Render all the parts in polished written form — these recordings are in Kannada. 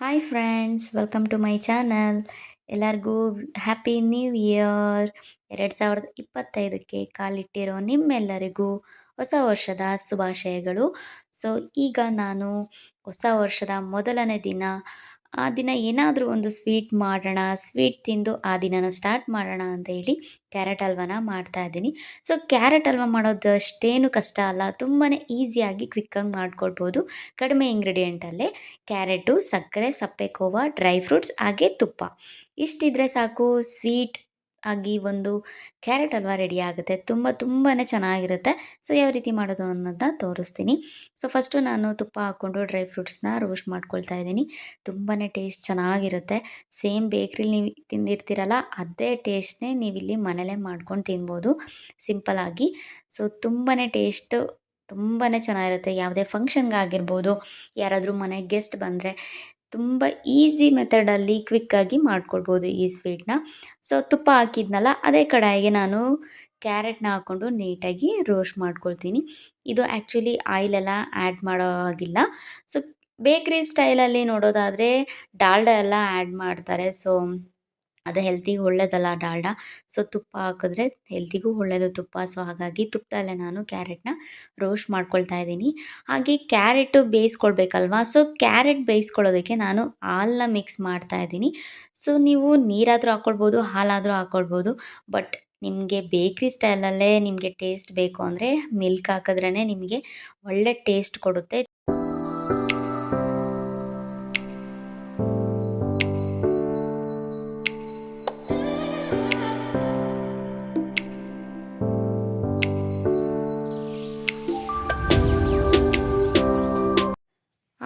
Hi friends, welcome to my channel. ಎಲ್ಲರಿಗೂ ಹ್ಯಾಪಿ ನ್ಯೂ ಇಯರ್. 2025ಕ್ಕೆ ಕಾಲಿಟ್ಟಿರೋ ನಿಮ್ಮೆಲ್ಲರಿಗೂ ಹೊಸ ವರ್ಷದ ಶುಭಾಶಯಗಳು. ಸೊ ಈಗ ನಾನು ಹೊಸ ವರ್ಷದ ಮೊದಲನೇ ದಿನ, ಆ ದಿನ ಏನಾದರೂ ಒಂದು ಸ್ವೀಟ್ ಮಾಡೋಣ, ಸ್ವೀಟ್ ತಿಂದು ಆ ದಿನನ ಸ್ಟಾರ್ಟ್ ಮಾಡೋಣ ಅಂತ ಹೇಳಿ ಕ್ಯಾರೆಟ್ ಹಲ್ವಾನ ಮಾಡ್ತಾ ಇದ್ದೀನಿ. ಸೊ ಕ್ಯಾರೆಟ್ ಹಲ್ವಾ ಮಾಡೋದು ಅಷ್ಟೇನು ಕಷ್ಟ ಅಲ್ಲ, ತುಂಬಾ ಈಸಿಯಾಗಿ ಕ್ವಿಕ್ಕಾಗಿ ಮಾಡ್ಕೊಳ್ಬೋದು. ಕಡಿಮೆ ಇಂಗ್ರೀಡಿಯೆಂಟಲ್ಲೇ ಕ್ಯಾರೆಟು, ಸಕ್ಕರೆ, ಸಪ್ಪೆಕೋವಾ, ಡ್ರೈ ಫ್ರೂಟ್ಸ್ ಹಾಗೆ ತುಪ್ಪ ಇಷ್ಟಿದ್ರೆ ಸಾಕು. ಸ್ವೀಟ್ ಆಗಿ ಒಂದು ಕ್ಯಾರೆಟ್ ಹಲ್ವಾ ರೆಡಿ ಆಗುತ್ತೆ. ತುಂಬಾ ಚೆನ್ನಾಗಿರುತ್ತೆ. ಸೊ ಯಾವ ರೀತಿ ಮಾಡೋದು ಅನ್ನೋದನ್ನ ತೋರಿಸ್ತೀನಿ. ಸೊ ಫಸ್ಟು ನಾನು ತುಪ್ಪ ಹಾಕ್ಕೊಂಡು ಡ್ರೈ ಫ್ರೂಟ್ಸ್ನ ರೋಸ್ಟ್ ಮಾಡ್ಕೊಳ್ತಾ ಇದ್ದೀನಿ. ತುಂಬಾ ಟೇಸ್ಟ್ ಚೆನ್ನಾಗಿರುತ್ತೆ. ಸೇಮ್ ಬೇಕ್ರಿಲಿ ನೀವು ತಿಂದಿರ್ತೀರಲ್ಲ, ಅದೇ ಟೇಸ್ಟ್ನೇ ನೀವಿಲ್ಲಿ ಮನೇಲೇ ಮಾಡ್ಕೊಂಡು ತಿನ್ಬೋದು ಸಿಂಪಲ್ಲಾಗಿ. ಸೊ ತುಂಬಾ ಟೇಸ್ಟು ತುಂಬಾ ಚೆನ್ನಾಗಿರುತ್ತೆ. ಯಾವುದೇ ಫಂಕ್ಷನ್ಗಾಗಿರ್ಬೋದು, ಯಾರಾದರೂ ಮನೆಗೆ ಗೆಸ್ಟ್ ಬಂದರೆ ತುಂಬ ಈಸಿ ಮೆಥಡಲ್ಲಿ ಕ್ವಿಕ್ಕಾಗಿ ಮಾಡ್ಕೊಳ್ಬೋದು ಈ ಸ್ವೀಟ್ನ. ಸೊ ತುಪ್ಪ ಹಾಕಿದ್ನಲ್ಲ, ಅದೇ ಕಡಾಯಿಗೆ ನಾನು ಕ್ಯಾರೆಟ್ನ ಹಾಕ್ಕೊಂಡು ನೀಟಾಗಿ ರೋಸ್ಟ್ ಮಾಡ್ಕೊಳ್ತೀನಿ. ಇದು ಆ್ಯಕ್ಚುಲಿ ಆಯಿಲೆಲ್ಲ ಆ್ಯಡ್ ಮಾಡೋ ಹಾಗಿಲ್ಲ. ಸೊ ಬೇಕ್ರಿ ಸ್ಟೈಲಲ್ಲಿ ನೋಡೋದಾದರೆ ಡಾಲ್ಡಾ ಎಲ್ಲ ಆ್ಯಡ್ ಮಾಡ್ತಾರೆ. ಸೊ ಅದು ಹೆಲ್ತಿಗೆ ಒಳ್ಳೇದಲ್ಲ ಡಾಲ್ಡಾ. ಸೊ ತುಪ್ಪ ಹಾಕಿದ್ರೆ ಹೆಲ್ತಿಗೂ ಒಳ್ಳೆಯದು ತುಪ್ಪ. ಸೊ ಹಾಗಾಗಿ ತುಪ್ಪದಲ್ಲೇ ನಾನು ಕ್ಯಾರೆಟ್ನ ರೋಸ್ಟ್ ಮಾಡ್ಕೊಳ್ತಾ ಇದ್ದೀನಿ. ಹಾಗೆ ಕ್ಯಾರೆಟು ಬೇಯಿಸ್ಕೊಳ್ಬೇಕಲ್ವಾ. ಸೊ ಕ್ಯಾರೆಟ್ ಬೇಯಿಸ್ಕೊಳ್ಳೋದಕ್ಕೆ ನಾನು ಹಾಲನ್ನ ಮಿಕ್ಸ್ ಮಾಡ್ತಾ ಇದ್ದೀನಿ. ಸೊ ನೀವು ನೀರಾದರೂ ಹಾಕ್ಕೊಳ್ಬೋದು, ಹಾಲಾದರೂ ಹಾಕ್ಕೊಳ್ಬೋದು. ಬಟ್ ನಿಮಗೆ ಬೇಕ್ರಿ ಸ್ಟೈಲಲ್ಲೇ ನಿಮಗೆ ಟೇಸ್ಟ್ ಬೇಕು ಅಂದರೆ ಮಿಲ್ಕ್ ಹಾಕಿದ್ರೇ ನಿಮಗೆ ಒಳ್ಳೆ ಟೇಸ್ಟ್ ಕೊಡುತ್ತೆ.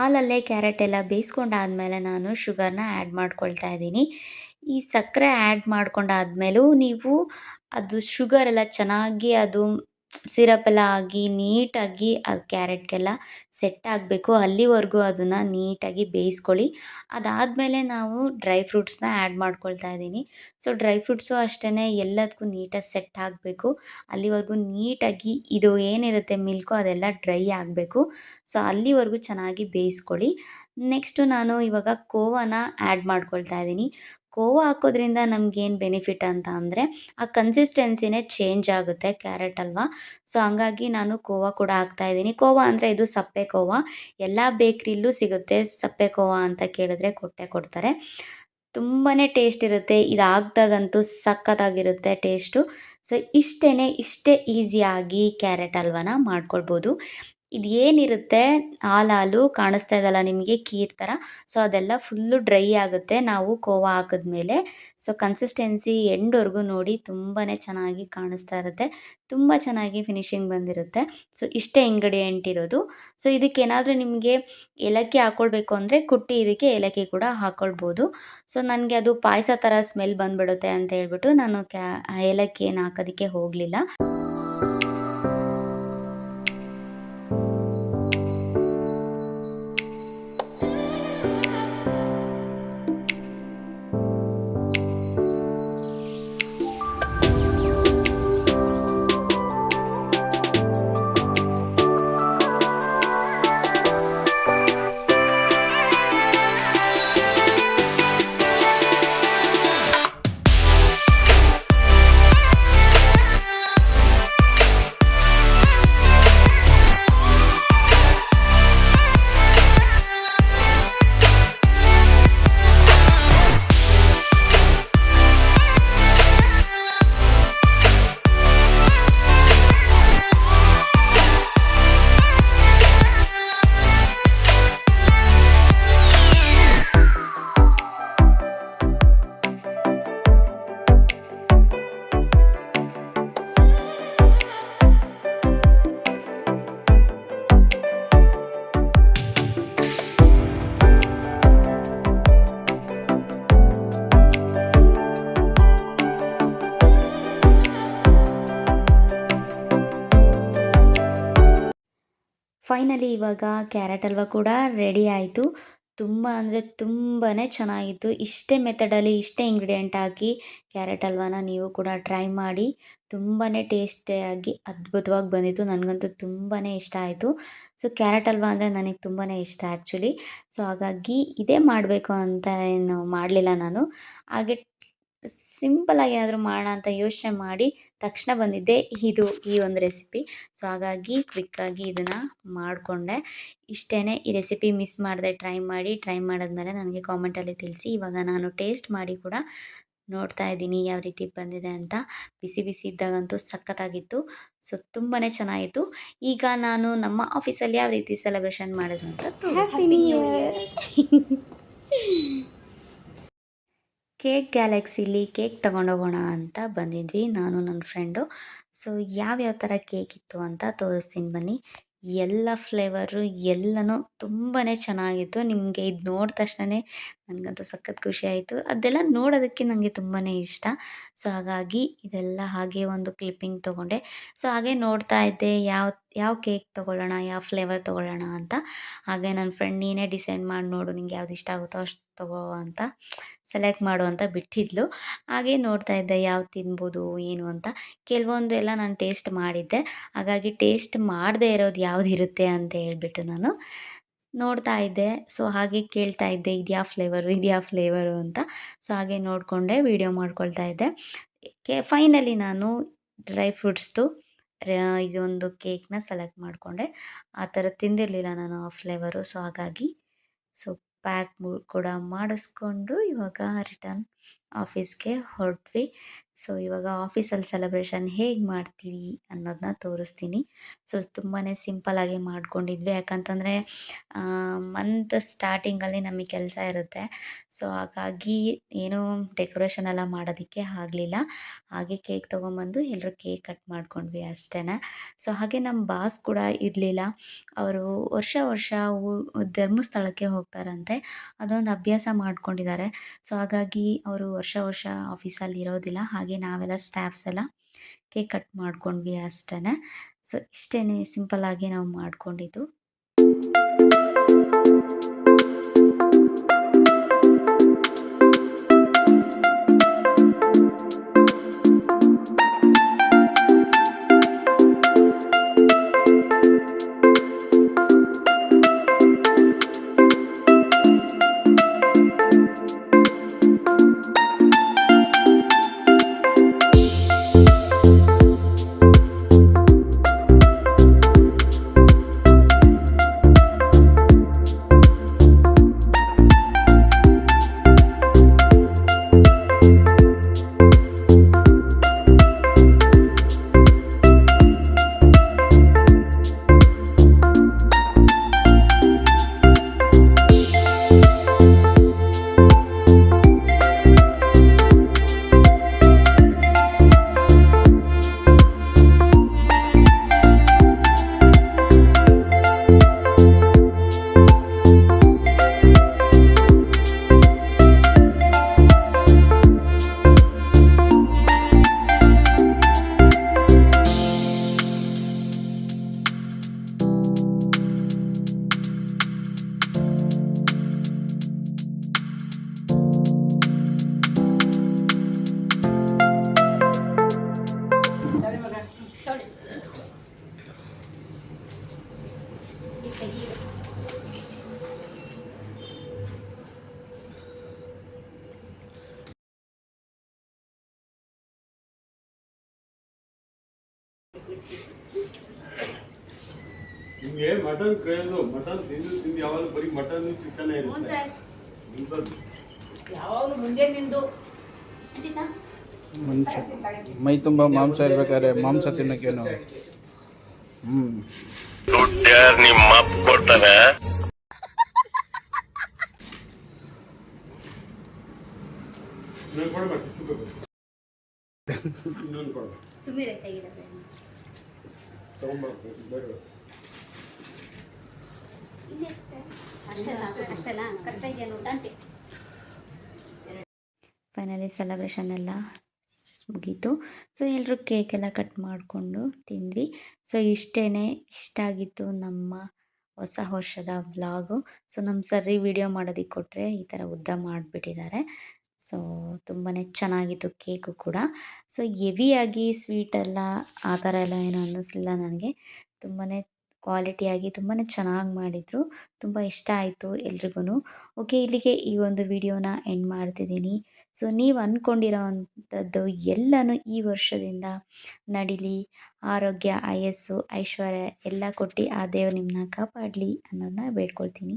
ಹಾಲಲ್ಲೇ ಕ್ಯಾರೆಟ್ ಎಲ್ಲ ಬೇಯಿಸ್ಕೊಂಡಾದ್ಮೇಲೆ ನಾನು ಶುಗರ್ನ ಆ್ಯಡ್ ಮಾಡ್ಕೊಳ್ತಾ ಇದ್ದೀನಿ. ಈ ಸಕ್ಕರೆ ಆ್ಯಡ್ ಮಾಡ್ಕೊಂಡಾದ್ಮೇಲೂ ನೀವು ಅದು ಶುಗರೆಲ್ಲ ಚೆನ್ನಾಗಿ ಅದು ಸಿರಪ್ ಎಲ್ಲ ಆಗಿ ನೀಟಾಗಿ ಅದು ಕ್ಯಾರೆಟ್ಗೆಲ್ಲ ಸೆಟ್ ಆಗಬೇಕು. ಅಲ್ಲಿವರೆಗೂ ಅದನ್ನು ನೀಟಾಗಿ ಬೇಯಿಸ್ಕೊಳ್ಳಿ. ಅದಾದಮೇಲೆ ನಾವು ಡ್ರೈ ಫ್ರೂಟ್ಸ್ನ ಆ್ಯಡ್ ಮಾಡ್ಕೊಳ್ತಾ ಇದ್ದೀನಿ. ಸೊ ಡ್ರೈ ಫ್ರೂಟ್ಸು ಅಷ್ಟೇ ಎಲ್ಲದಕ್ಕೂ ನೀಟಾಗಿ ಸೆಟ್ ಆಗಬೇಕು. ಅಲ್ಲಿವರೆಗೂ ನೀಟಾಗಿ ಇದು ಏನಿರುತ್ತೆ ಮಿಲ್ಕು ಅದೆಲ್ಲ ಡ್ರೈ ಆಗಬೇಕು. ಸೊ ಅಲ್ಲಿವರೆಗೂ ಚೆನ್ನಾಗಿ ಬೇಯಿಸ್ಕೊಳ್ಳಿ. ನೆಕ್ಸ್ಟು ನಾನು ಇವಾಗ ಕೋವಾನ ಆ್ಯಡ್ ಮಾಡ್ಕೊಳ್ತಾ ಇದ್ದೀನಿ. ಕೋವಾ ಹಾಕೋದ್ರಿಂದ ನಮಗೇನು ಬೆನಿಫಿಟ್ ಅಂತ ಅಂದರೆ ಆ ಕನ್ಸಿಸ್ಟೆನ್ಸಿನೇ ಚೇಂಜ್ ಆಗುತ್ತೆ ಕ್ಯಾರೆಟ್ ಹಲ್ವಾ. ಸೊ ಹಂಗಾಗಿ ನಾನು ಕೋವಾ ಕೂಡ ಹಾಕ್ತಾಯಿದ್ದೀನಿ. ಕೋವಾ ಅಂದರೆ ಇದು ಸಪ್ಪೆ ಕೋವಾ. ಎಲ್ಲ ಬೇಕ್ರಿಲೂ ಸಿಗುತ್ತೆ. ಸಪ್ಪೆ ಕೋವಾ ಅಂತ ಕೇಳಿದ್ರೆ ಕೊಟ್ಟೇ ಕೊಡ್ತಾರೆ. ತುಂಬಾ ಟೇಸ್ಟ್ ಇರುತ್ತೆ. ಇದು ಹಾಕ್ದಾಗಂತೂ ಸಖತ್ತಾಗಿರುತ್ತೆ ಟೇಸ್ಟು. ಸೊ ಇಷ್ಟೇ ಈಸಿಯಾಗಿ ಕ್ಯಾರೆಟ್ ಹಲ್ವಾನ ಮಾಡ್ಕೊಳ್ಬೋದು. ಇದು ಏನಿರುತ್ತೆ ಹಾಲು ಕಾಣಿಸ್ತಾ ಇದೆಯಲ್ಲ ನಿಮಗೆ ಖೀರ್ ಥರ. ಸೊ ಅದೆಲ್ಲ ಫುಲ್ಲು ಡ್ರೈ ಆಗುತ್ತೆ ನಾವು ಕೋವಾ ಹಾಕಿದ್ಮೇಲೆ. ಸೊ ಕನ್ಸಿಸ್ಟೆನ್ಸಿ ಎಂಡ್ವರೆಗೂ ನೋಡಿ ತುಂಬಾ ಚೆನ್ನಾಗಿ ಕಾಣಿಸ್ತಾ ಇರುತ್ತೆ. ತುಂಬ ಚೆನ್ನಾಗಿ ಫಿನಿಶಿಂಗ್ ಬಂದಿರುತ್ತೆ. ಸೊ ಇಷ್ಟೇ ಇಂಗ್ರೀಡಿಯೆಂಟ್ ಇರೋದು. ಸೊ ಇದಕ್ಕೇನಾದರೂ ನಿಮಗೆ ಏಲಕ್ಕಿ ಹಾಕ್ಕೊಳ್ಬೇಕು ಅಂದರೆ ಕುಟ್ಟಿ ಇದಕ್ಕೆ ಏಲಕ್ಕಿ ಕೂಡ ಹಾಕ್ಕೊಳ್ಬೋದು. ಸೊ ನನಗೆ ಅದು ಪಾಯಸ ಥರ ಸ್ಮೆಲ್ ಬಂದುಬಿಡುತ್ತೆ ಅಂತ ಹೇಳ್ಬಿಟ್ಟು ನಾನು ಏಲಕ್ಕಿ ಏನು ಹಾಕೋದಕ್ಕೆ ಹೋಗಲಿಲ್ಲ. ಫೈನಲಿ ಇವಾಗ ಕ್ಯಾರೆಟ್ ಹಲ್ವಾ ಕೂಡ ರೆಡಿ ಆಯಿತು. ತುಂಬ ಅಂದರೆ ತುಂಬಾ ಚೆನ್ನಾಗಿತ್ತು. ಇಷ್ಟೇ ಮೆಥಡಲ್ಲಿ ಇಷ್ಟೇ ಇಂಗ್ರೀಡಿಯೆಂಟ್ ಹಾಕಿ ಕ್ಯಾರೆಟ್ ಹಲ್ವಾನ ನೀವು ಕೂಡ ಟ್ರೈ ಮಾಡಿ. ತುಂಬಾ ಟೇಸ್ಟಿಯಾಗಿ ಅದ್ಭುತವಾಗಿ ಬಂದಿತ್ತು. ನನಗಂತೂ ತುಂಬಾ ಇಷ್ಟ ಆಯಿತು. ಸೊ ಕ್ಯಾರೆಟ್ ಹಲ್ವಾ ಅಂದರೆ ನನಗೆ ತುಂಬಾ ಇಷ್ಟ ಆ್ಯಕ್ಚುಲಿ. ಸೊ ಹಾಗಾಗಿ ಇದೇ ಮಾಡಬೇಕು ಅಂತ ಏನು ಮಾಡಲಿಲ್ಲ ನಾನು. ಹಾಗೆ ಸಿಂಪಲಾಗಿ ಏನಾದರೂ ಮಾಡೋಣ ಅಂತ ಯೋಚನೆ ಮಾಡಿ ತಕ್ಷಣ ಬಂದಿದ್ದೆ ಈ ಒಂದು ರೆಸಿಪಿ. ಸೊ ಹಾಗಾಗಿ ಕ್ವಿಕ್ಕಾಗಿ ಇದನ್ನು ಮಾಡಿಕೊಂಡೆ. ಇಷ್ಟೇ, ಈ ರೆಸಿಪಿ ಮಿಸ್ ಮಾಡದೆ ಟ್ರೈ ಮಾಡಿ. ಟ್ರೈ ಮಾಡಿದ್ಮೇಲೆ ನನಗೆ ಕಾಮೆಂಟಲ್ಲಿ ತಿಳಿಸಿ. ಇವಾಗ ನಾನು ಟೇಸ್ಟ್ ಮಾಡಿ ಕೂಡ ನೋಡ್ತಾ ಇದ್ದೀನಿ ಯಾವ ರೀತಿ ಬಂದಿದೆ ಅಂತ. ಬಿಸಿ ಬಿಸಿ ಇದ್ದಾಗಂತೂ ಸಖತ್ತಾಗಿತ್ತು. ಸೊ ತುಂಬಾ ಚೆನ್ನಾಗಿತ್ತು. ಈಗ ನಾನು ನಮ್ಮ ಆಫೀಸಲ್ಲಿ ಯಾವ ರೀತಿ ಸೆಲೆಬ್ರೇಷನ್ ಮಾಡಿದ್ರು ಅಂತ ತೋರಿಸ್ತೀನಿ. ಕೇಕ್ ಗ್ಯಾಲಕ್ಸಿಲಿ ಕೇಕ್ ತೊಗೊಂಡೋಗೋಣ ಅಂತ ಬಂದಿದ್ವಿ ನಾನು ನನ್ನ ಫ್ರೆಂಡು. ಸೊ ಯಾವ್ಯಾವ ಥರ ಕೇಕ್ ಇತ್ತು ಅಂತ ತೋರಿಸ್ತೀನಿ ಬನ್ನಿ. ಎಲ್ಲ ಫ್ಲೇವರು ಎಲ್ಲನೂ ತುಂಬಾ ಚೆನ್ನಾಗಿತ್ತು. ನಿಮಗೆ ಇದು ನೋಡಿದ ತಕ್ಷಣವೇ ನನಗಂತೂ ಸಖತ್ ಖುಷಿ ಆಯಿತು. ಅದೆಲ್ಲ ನೋಡೋದಕ್ಕೆ ನನಗೆ ತುಂಬಾ ಇಷ್ಟ. ಸೊ ಹಾಗಾಗಿ ಇದೆಲ್ಲ ಹಾಗೆ ಒಂದು ಕ್ಲಿಪ್ಪಿಂಗ್ ತೊಗೊಂಡೆ. ಸೊ ಹಾಗೆ ನೋಡ್ತಾ ಇದ್ದೆ ಯಾವ ಕೇಕ್ ತೊಗೊಳ್ಳೋಣ, ಯಾವ ಫ್ಲೇವರ್ ತೊಗೊಳ್ಳೋಣ ಅಂತ. ಹಾಗೆ ನನ್ನ ಫ್ರೆಂಡ್ ನೀನೇ ಡಿಸೈಡ್ ಮಾಡಿ ನೋಡು, ನಿಂಗೆ ಯಾವ್ದು ಇಷ್ಟ ಆಗುತ್ತೋ ಅಷ್ಟು ತೊಗೋ ಅಂತ ಸೆಲೆಕ್ಟ್ ಮಾಡು ಅಂತ ಬಿಟ್ಟಿದ್ಲು. ಹಾಗೆ ನೋಡ್ತಾ ಇದ್ದೆ ಯಾವ್ದು ತಿನ್ಬೋದು ಏನು ಅಂತ. ಕೆಲವೊಂದು ಎಲ್ಲ ನಾನು ಟೇಸ್ಟ್ ಮಾಡಿದ್ದೆ. ಹಾಗಾಗಿ ಟೇಸ್ಟ್ ಮಾಡದೇ ಇರೋದು ಯಾವುದಿರುತ್ತೆ ಅಂತ ಹೇಳ್ಬಿಟ್ಟು ನಾನು ನೋಡ್ತಾ ಇದ್ದೆ. ಸೊ ಹಾಗೆ ಕೇಳ್ತಾ ಇದ್ದೆ ಇದು ಯಾವ ಫ್ಲೇವರು ಅಂತ. ಸೊ ಹಾಗೆ ನೋಡಿಕೊಂಡೆ ವೀಡಿಯೋ ಮಾಡ್ಕೊಳ್ತಾ ಇದ್ದೆ. ಫೈನಲಿ ನಾನು ಡ್ರೈ ಫ್ರೂಟ್ಸ್ದು ಇದೊಂದು ಕೇಕ್ನ ಸೆಲೆಕ್ಟ್ ಮಾಡಿಕೊಂಡೆ. ಆ ಥರ ತಿಂದಿರಲಿಲ್ಲ ನಾನು ಆ ಫ್ಲೇವರು. ಸೊ ಹಾಗಾಗಿ ಪ್ಯಾಕ್ ಕೂಡ ಮಾಡಿಸ್ಕೊಂಡು ಇವಾಗ ರಿಟರ್ನ್ ಆಫೀಸ್ಗೆ ಹೊರಟ್ವಿ. ಸೊ ಇವಾಗ ಆಫೀಸಲ್ಲಿ ಸೆಲೆಬ್ರೇಷನ್ ಹೇಗೆ ಮಾಡ್ತೀವಿ ಅನ್ನೋದನ್ನ ತೋರಿಸ್ತೀನಿ. ಸೊ ತುಂಬಾ ಸಿಂಪಲ್ಲಾಗಿ ಮಾಡ್ಕೊಂಡಿದ್ವಿ. ಯಾಕಂತಂದರೆ ಮಂತ್ ಸ್ಟಾರ್ಟಿಂಗಲ್ಲಿ ನಮಗೆ ಕೆಲಸ ಇರುತ್ತೆ. ಸೊ ಹಾಗಾಗಿ ಏನೂ ಡೆಕೋರೇಷನ್ ಎಲ್ಲ ಮಾಡೋದಕ್ಕೆ ಆಗಲಿಲ್ಲ. ಹಾಗೆ ಕೇಕ್ ತೊಗೊಂಬಂದು ಎಲ್ಲರೂ ಕೇಕ್ ಕಟ್ ಮಾಡ್ಕೊಂಡ್ವಿ ಅಷ್ಟೇ. ಸೊ ಹಾಗೆ ನಮ್ಮ ಬಾಸ್ ಕೂಡ ಇರಲಿಲ್ಲ. ಅವರು ವರ್ಷ ಧರ್ಮಸ್ಥಳಕ್ಕೆ ಹೋಗ್ತಾರಂತೆ. ಅದೊಂದು ಅಭ್ಯಾಸ ಮಾಡ್ಕೊಂಡಿದ್ದಾರೆ. ಸೊ ಹಾಗಾಗಿ ಅವರು ವರ್ಷ ಆಫೀಸಲ್ಲಿ ಇರೋದಿಲ್ಲ. ಹಾಗೆ ನಾವೆಲ್ಲ ಸ್ಟಾಫ್ಸ್ ಎಲ್ಲ ಕೇಕ್ ಕಟ್ ಮಾಡ್ಕೊಂಡ್ವಿ ಅಷ್ಟೇ. ಸೊ ಇಷ್ಟೇ ಸಿಂಪಲ್ಲಾಗಿ ನಾವು ಮಾಡ್ಕೊಂಡಿದ್ದು. ನಿಮಗೆ ಮಟನ್ ಕ್ರೇಜು, ಮಟನ್ ತಿಂದು ಯಾವಾಗ ಬರೀ ಮಟನ್ ಚಿಕನ್ ಇರುತ್ತೆ. ಯಾವಾಗಲೂ ಮುಂದೆ ನಿಂದು ಮನುಷ್ಯ ಮೈ ತುಂಬ ಮಾಂಸ ಇರ್ಬೇಕಾದ್ರೆ ಮಾಂಸ ತಿನ್ನಕ್ಕೇನು ದುಡ್ಡ್ಯಾರು ನಿಮ್ಮ ಅಪ್ಪ ಕೊಡ್ತಾನೆ. ಇನ್ನೊಂದು ಕೊಡ ತಗೊಂಡ್ಬರ್ಬೇಕು. ಫೈನಲಿ ಸೆಲೆಬ್ರೇಷನ್ ಎಲ್ಲ ಮುಗೀತು. ಸೊ ಎಲ್ಲರೂ ಕೇಕೆಲ್ಲ ಕಟ್ ಮಾಡಿಕೊಂಡು ತಿಂದ್ವಿ. ಸೊ ಇಷ್ಟ ಆಗಿತ್ತು ನಮ್ಮ ಹೊಸ ವರ್ಷದ ವ್ಲಾಗು. ಸೊ ನಮ್ಮ ಸರ್ರಿ ವಿಡಿಯೋ ಮಾಡೋದಕ್ಕೆ ಕೊಟ್ಟರೆ ಈ ಥರ ಉದ್ದ ಮಾಡಿಬಿಟ್ಟಿದ್ದಾರೆ. ಸೊ ತುಂಬಾ ಚೆನ್ನಾಗಿತ್ತು ಕೇಕು ಕೂಡ. ಸೊ ಹೆವಿಯಾಗಿ ಸ್ವೀಟೆಲ್ಲ ಆ ಥರ ಎಲ್ಲ ಏನೂ ಅನ್ನಿಸ್ಲಿಲ್ಲ ನನಗೆ. ತುಂಬಾ ಕ್ವಾಲಿಟಿಯಾಗಿ ತುಂಬಾ ಚೆನ್ನಾಗಿ ಮಾಡಿದರು. ತುಂಬ ಇಷ್ಟ ಆಯಿತು ಎಲ್ರಿಗೂ. ಓಕೆ, ಇಲ್ಲಿಗೆ ಈ ಒಂದು ವಿಡಿಯೋನ ಎಂಡ್ ಮಾಡ್ತಿದ್ದೀನಿ. ಸೊ ನೀವು ಅಂದ್ಕೊಂಡಿರೋ ಅಂಥದ್ದು ಎಲ್ಲನೂ ಈ ವರ್ಷದಿಂದ ನಡೀಲಿ, ಆರೋಗ್ಯ, ಆಯಸ್ಸು, ಐಶ್ವರ್ಯ ಎಲ್ಲ ಕೊಟ್ಟು ಆ ದೇವ್ರು ನಿಮ್ಮನ್ನ ಕಾಪಾಡಲಿ ಅನ್ನೋದನ್ನ ಬೇಡ್ಕೊಳ್ತೀನಿ.